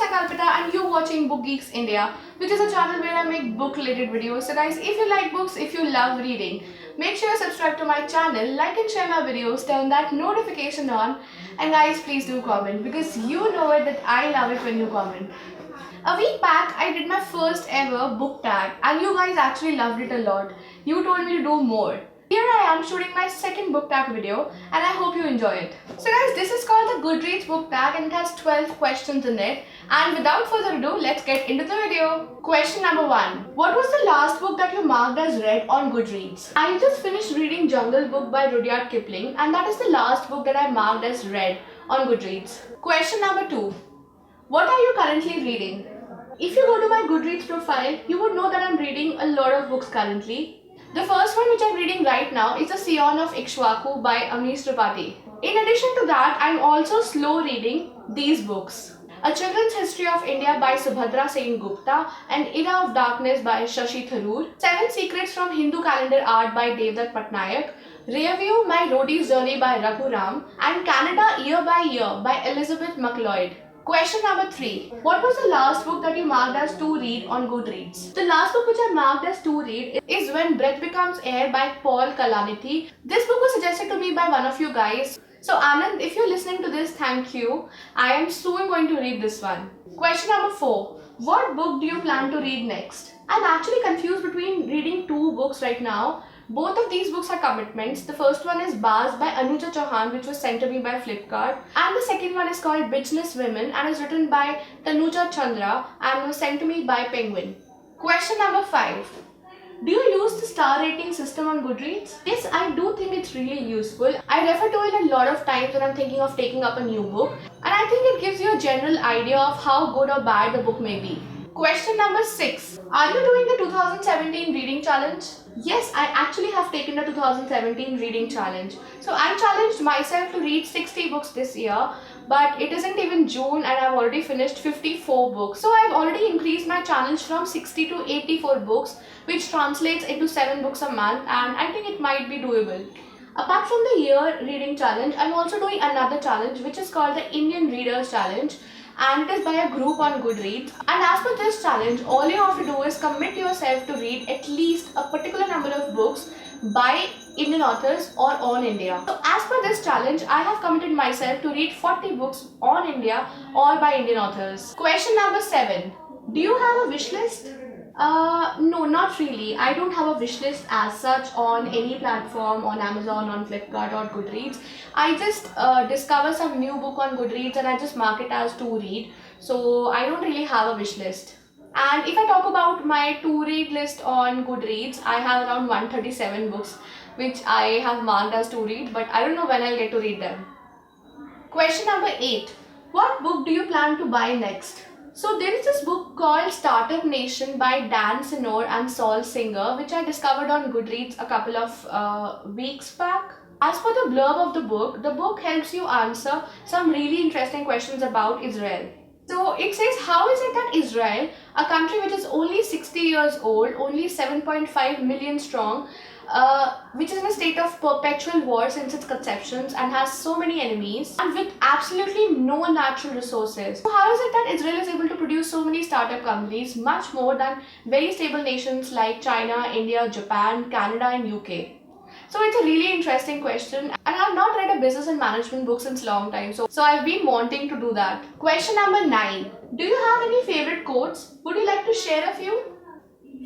Sankalpita and you're watching Book Geeks India, which is a channel where I make book related videos. So guys, if you like books, if you love reading, make sure you subscribe to my channel, like and share my videos, turn that notification on, and guys, please do comment because you know it that I love it when you comment. A week back, I did my first ever book tag and you guys actually loved it a lot. You told me to do more. Here I am shooting my second book tag video and I hope you enjoy it. So guys, this is called the Goodreads Book Tag and it has 12 questions in it. And without further ado, let's get into the video. Question number 1. What was the last book that you marked as read on Goodreads? I just finished reading Jungle Book by Rudyard Kipling and that is the last book that I marked as read on Goodreads. Question number 2. What are you currently reading? If you go to my Goodreads profile, you would know that I'm reading a lot of books currently. The first one which I'm reading right now is The Scion of Ikshwaku by Manish. In addition to that, I'm also slow reading these books. A Children's History of India by Subhadra Sen Gupta and Era of Darkness by Shashi Tharoor, 7 Secrets from Hindu Calendar Art by Devdutt Patnaik, Review My Roadie's Journey by Raghu Ram, and Canada Year by Year by Elizabeth MacLeod. Question number 3. What was the last book that you marked as to read on Goodreads? The last book which I marked as to read is When Breath Becomes Air by Paul Kalanithi. This book was suggested to me by one of you guys. So Anand, if you're listening to this, thank you. I am soon going to read this one. Question number 4. What book do you plan to read next? I'm actually confused between reading two books right now. Both of these books are commitments. The first one is Baz by Anuja Chauhan, which was sent to me by Flipkart. And the second one is called Bitchless Women and is written by Tanuja Chandra and was sent to me by Penguin. Question number 5. Do you use the star rating system on Goodreads? Yes, I do think it's really useful. I refer to it a lot of times when I'm thinking of taking up a new book. And I think it gives you a general idea of how good or bad the book may be. Question number 6. Are you doing the 2017 reading challenge? Yes, I actually have taken the 2017 reading challenge. So I challenged myself to read 60 books this year, but it isn't even June and I've already finished 54 books. So I've already increased my challenge from 60 to 84 books, which translates into 7 books a month, and I think it might be doable. Apart from the year reading challenge, I'm also doing another challenge which is called the Indian Readers Challenge. And it is by a group on Goodreads. And as per this challenge, all you have to do is commit yourself to read at least a particular number of books by Indian authors or on India. So as per this challenge, I have committed myself to read 40 books on India or by Indian authors. Question number 7. Do you have a wish list? No, not really. I don't have a wish list as such on any platform, on Amazon, on Flipkart or Goodreads. I just discover some new book on Goodreads and I just mark it as to read. So I don't really have a wish list. And if I talk about my to read list on Goodreads, I have around 137 books which I have marked as to read, but I don't know when I'll get to read them. Question number 8. What book do you plan to buy next? So there is this book called Startup Nation by Dan Sinor and Saul Singer, which I discovered on Goodreads a couple of weeks back. As for the blurb of the book helps you answer some really interesting questions about Israel. So it says, how is it that Israel, a country which is only 60 years old, only 7.5 million strong, which is in a state of perpetual war since its conceptions and has so many enemies and with absolutely no natural resources. So how is it that Israel is able to produce so many startup companies, much more than very stable nations like China, India, Japan, Canada and UK? So it's a really interesting question and I've not read a business and management book since long time. So I've been wanting to do that. Question number 9. Do you have any favorite quotes? Would you like to share a few?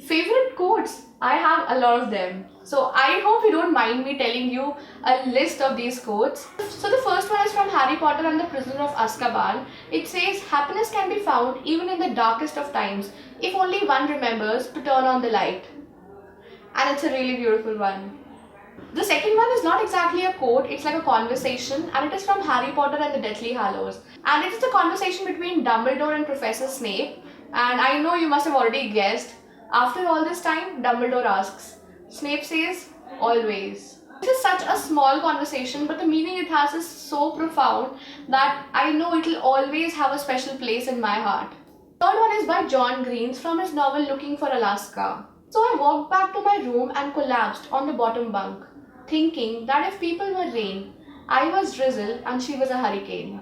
Favorite quotes? I have a lot of them. So I hope you don't mind me telling you a list of these quotes. So the first one is from Harry Potter and the Prisoner of Azkaban. It says, happiness can be found even in the darkest of times if only one remembers to turn on the light. And it's a really beautiful one. The second one is not exactly a quote, it's like a conversation and it is from Harry Potter and the Deathly Hallows. And it is a conversation between Dumbledore and Professor Snape. And I know you must have already guessed. After all this time, Dumbledore asks. Snape says, always. This is such a small conversation, but the meaning it has is so profound that I know it will always have a special place in my heart. Third one is by John Green from his novel Looking for Alaska. So I walked back to my room and collapsed on the bottom bunk, thinking that if people were rain, I was drizzle and she was a hurricane.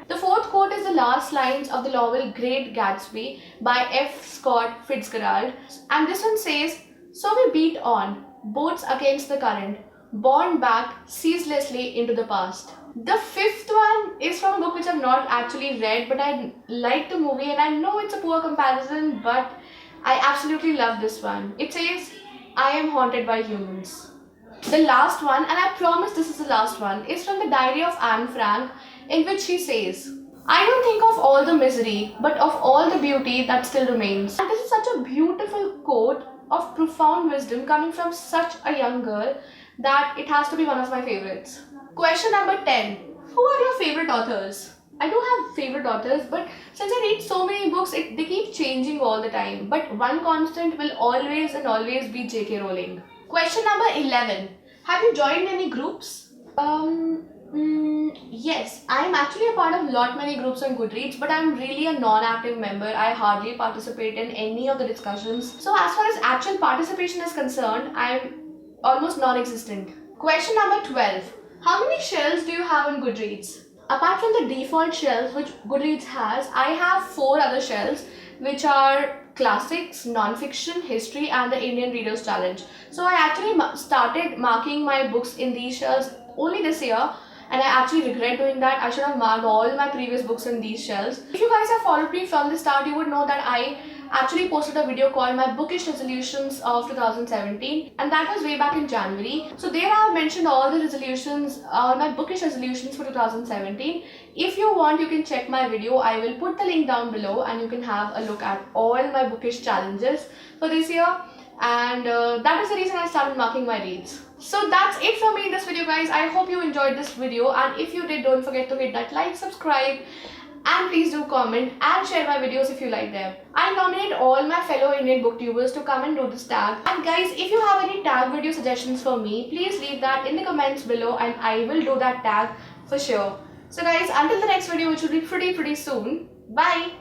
The fourth quote is the last lines of the novel Great Gatsby by F. Scott Fitzgerald, and this one says, "So we beat on, boats against the current, borne back ceaselessly into the past." The fifth one is from a book which I've not actually read, but I like the movie, and I know it's a poor comparison, but I absolutely love this one. It says, "I am haunted by humans." The last one, and I promise this is the last one, is from the Diary of Anne Frank, in which she says, "I don't think of all the misery, but of all the beauty that still remains." And this is such a beautiful quote of profound wisdom coming from such a young girl that it has to be one of my favorites. Question number 10. Who are your favorite authors? I do have favorite authors, but since I read so many books, they keep changing all the time. But one constant will always and always be J.K. Rowling. Question number 11. Have you joined any groups? Yes, I am actually a part of many groups on Goodreads, but I'm really a non-active member. I hardly participate in any of the discussions. So as far as actual participation is concerned, I'm almost non-existent. Question number 12. How many shelves do you have on Goodreads? Apart from the default shelves which Goodreads has, I have 4 other shelves which are classics, non-fiction, history and the Indian Readers Challenge. So I actually started marking my books in these shelves only this year, and I actually regret doing that. I should have marked all my previous books in these shelves. If you guys have followed me from the start, you would know that I actually posted a video called My Bookish Resolutions of 2017, and that was way back in January. So there I have mentioned all the resolutions, my bookish resolutions for 2017. If you want, you can check my video. I will put the link down below and you can have a look at all my bookish challenges for this year. And that is the reason I started marking my reads. So that's it from me in this video, guys. I hope you enjoyed this video, and if you did, don't forget to hit that like, subscribe, and please do comment and share my videos if you like them. I nominate all my fellow Indian booktubers to come and do this tag. And guys, if you have any tag video suggestions for me, please leave that in the comments below and I will do that tag for sure. So guys, until the next video, which will be pretty soon, bye!